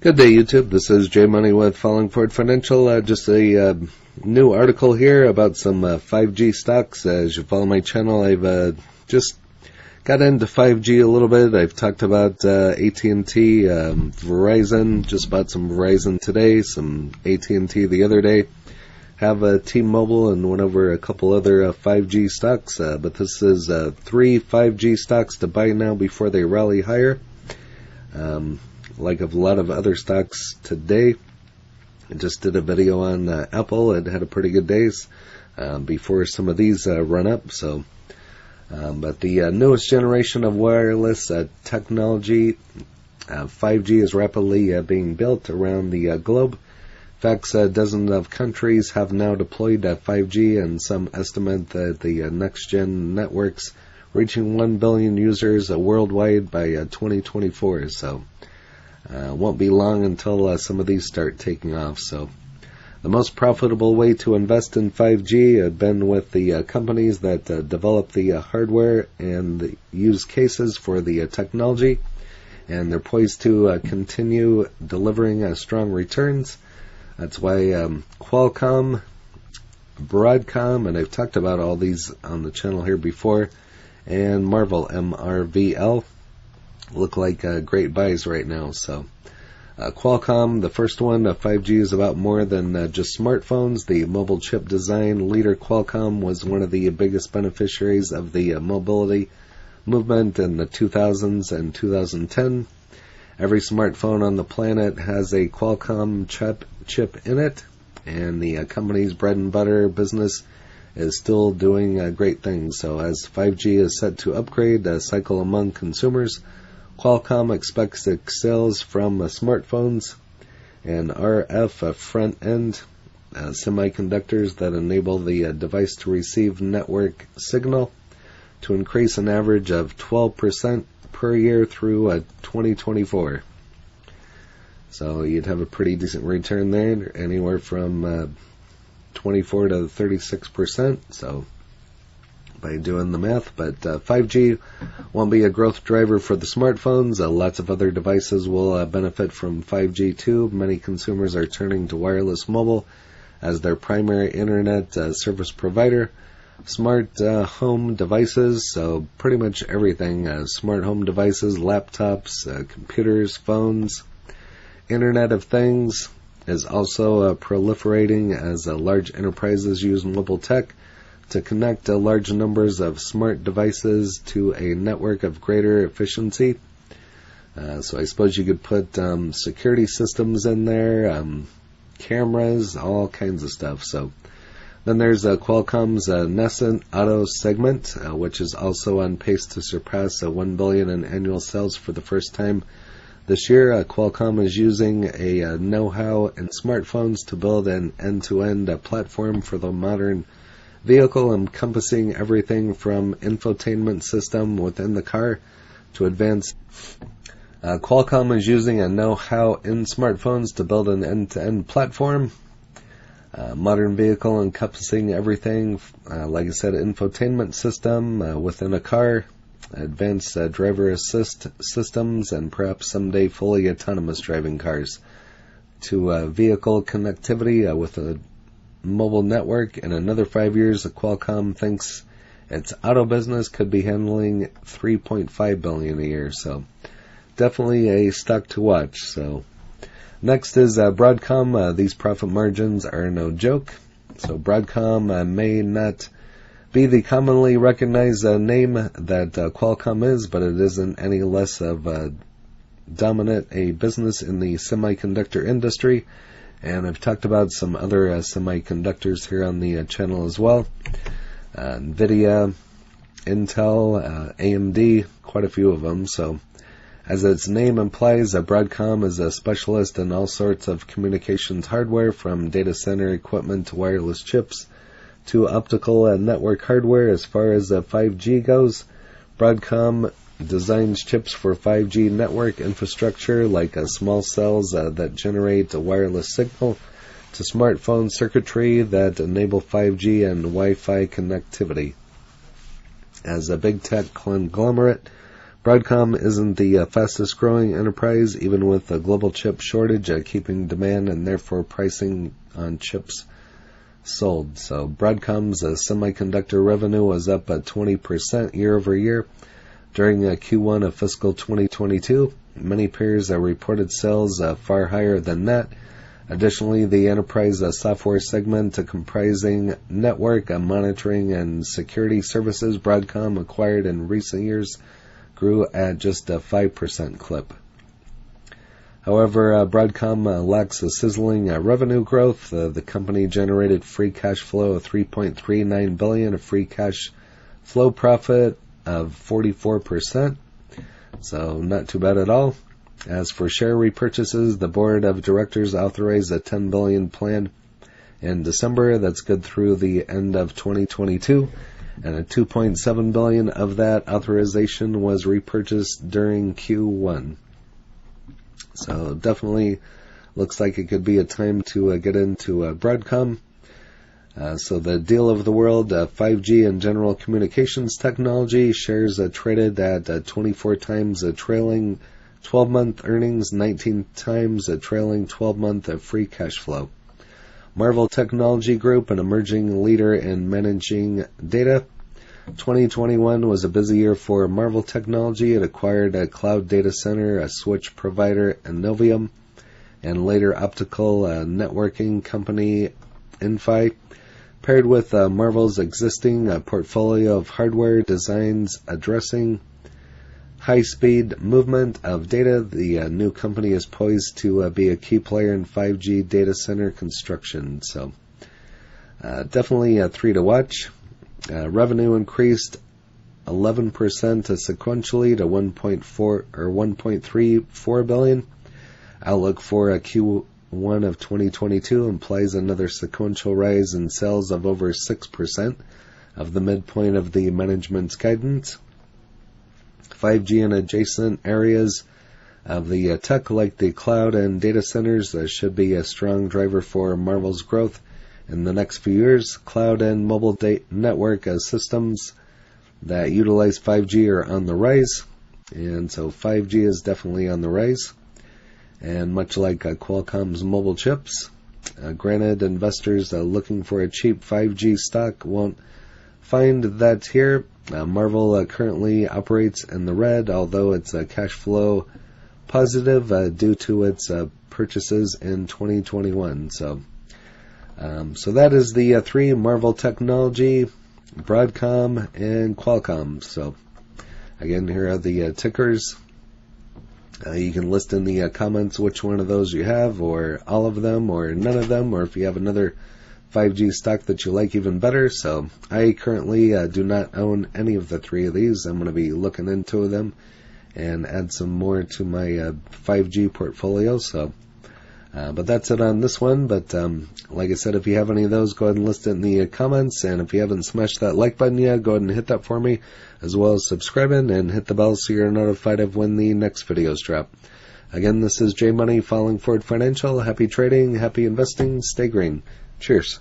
Good day, YouTube. This is Jay Money with Falling Forward Financial. Just a new article here about some 5G stocks. As you follow my channel, I've just got into 5G a little bit. I've talked about AT&T, Verizon, just bought some Verizon today, some AT&T the other day. Have T-Mobile and went over a couple other 5G stocks, but this is 3 5G stocks to buy now before they rally higher. Like a lot of other stocks today, I just did a video on Apple. It had a pretty good days before some of these run up. So, but the newest generation of wireless technology, 5G, is rapidly being built around the globe. In fact, dozens of countries have now deployed 5G, and some estimate that the next-gen networks reaching 1 billion users worldwide by 2024. So. Won't be long until some of these start taking off. So the most profitable way to invest in 5G have been with the companies that develop the hardware and the use cases for the technology, and they're poised to continue delivering strong returns. That's why Qualcomm, Broadcom, and I've talked about all these on the channel here before, and Marvel, MRVL, look like great buys right now. So Qualcomm, the first one, 5G is about more than just smartphones. The mobile chip design leader Qualcomm was one of the biggest beneficiaries of the mobility movement in the 2000s and 2010. Every smartphone on the planet has a Qualcomm chip in it, and the company's bread and butter business is still doing great things. So as 5G is set to upgrade the cycle among consumers, Qualcomm expects sales from smartphones and RF front-end semiconductors that enable the device to receive network signal to increase an average of 12% per year through 2024. So you'd have a pretty decent return there, anywhere from 24 to 36%. So by doing the math, but 5G won't be a growth driver for the smartphones. Lots of other devices will benefit from 5G too. Many consumers are turning to wireless mobile as their primary internet service provider. Smart home devices, so pretty much everything, smart home devices, laptops, computers, phones. Internet of Things is also proliferating as large enterprises use mobile tech to connect large numbers of smart devices to a network of greater efficiency. So I suppose you could put security systems in there, cameras, all kinds of stuff. So then there's Qualcomm's nascent auto segment, which is also on pace to surpass 1 billion in annual sales for the first time this year. Qualcomm is using a know-how in smartphones to build an end-to-end platform for the modern vehicle, encompassing everything from infotainment system within the car to advanced. Qualcomm is using a know-how in smartphones to build an end-to-end platform, modern vehicle encompassing everything, like I said, infotainment system within a car, advanced driver assist systems, and perhaps someday fully autonomous driving cars, to vehicle connectivity with a mobile network. In another 5 years, Qualcomm thinks its auto business could be handling $3.5 billion a year. So definitely a stock to watch. So next is Broadcom. These profit margins are no joke. So Broadcom may not be the commonly recognized name that Qualcomm is, but it isn't any less of a dominant a business in the semiconductor industry. And I've talked about some other semiconductors here on the channel as well. NVIDIA, Intel, AMD, quite a few of them. So as its name implies, Broadcom is a specialist in all sorts of communications hardware, from data center equipment to wireless chips to optical network hardware. As far as 5G goes, Broadcom designs chips for 5G network infrastructure, like small cells that generate a wireless signal, to smartphone circuitry that enable 5G and Wi-Fi connectivity. As a big tech conglomerate, Broadcom isn't the fastest growing enterprise, even with the global chip shortage keeping demand and therefore pricing on chips sold. So Broadcom's semiconductor revenue was up 20% year over year during Q1 of fiscal 2022. Many peers reported sales far higher than that. Additionally, the enterprise software segment comprising network, monitoring, and security services Broadcom acquired in recent years grew at just a 5% clip. However, Broadcom lacks a sizzling revenue growth. The company generated free cash flow of $3.39 billion, a free cash flow profit of 44%. So not too bad at all. As for share repurchases, the board of directors authorized a $10 billion plan in December. That's good through the end of 2022. And a $2.7 billion of that authorization was repurchased during Q1. So definitely looks like it could be a time to get into Broadcom. So the deal of the world, 5G and general communications technology, shares traded at 24 times trailing 12-month earnings, 19 times trailing 12-month free cash flow. Marvell Technology Group, an emerging leader in managing data. 2021 was a busy year for Marvell Technology. It acquired a cloud data center, a switch provider, Innovium, and later optical networking company, Inphi. Paired with Marvell's existing portfolio of hardware designs addressing high-speed movement of data, the new company is poised to be a key player in 5G data center construction. So definitely three to watch. Revenue increased 11% sequentially to 1.34 billion. Outlook for Q1 of 2022 implies another sequential rise in sales of over 6% of the midpoint of the management's guidance. 5G and adjacent areas of the tech like the cloud and data centers should be a strong driver for Marvell's growth in the next few years. Cloud and mobile network systems that utilize 5G are on the rise, and so 5G is definitely on the rise. And much like Qualcomm's mobile chips, granted, investors looking for a cheap 5G stock won't find that here. Marvell currently operates in the red, although it's cash flow positive due to its purchases in 2021. So that is the three: Marvell Technology, Broadcom, and Qualcomm. So again, here are the tickers. You can list in the comments which one of those you have, or all of them, or none of them, or if you have another 5G stock that you like even better. So I currently do not own any of the three of these. I'm going to be looking into them and add some more to my 5G portfolio. So, but that's it on this one. But like I said, if you have any of those, go ahead and list it in the comments. And if you haven't smashed that like button yet, go ahead and hit that for me, as well as subscribing and hit the bell so you're notified of when the next videos drop. Again, this is J Money, Falling Forward Financial. Happy trading, happy investing, stay green. Cheers.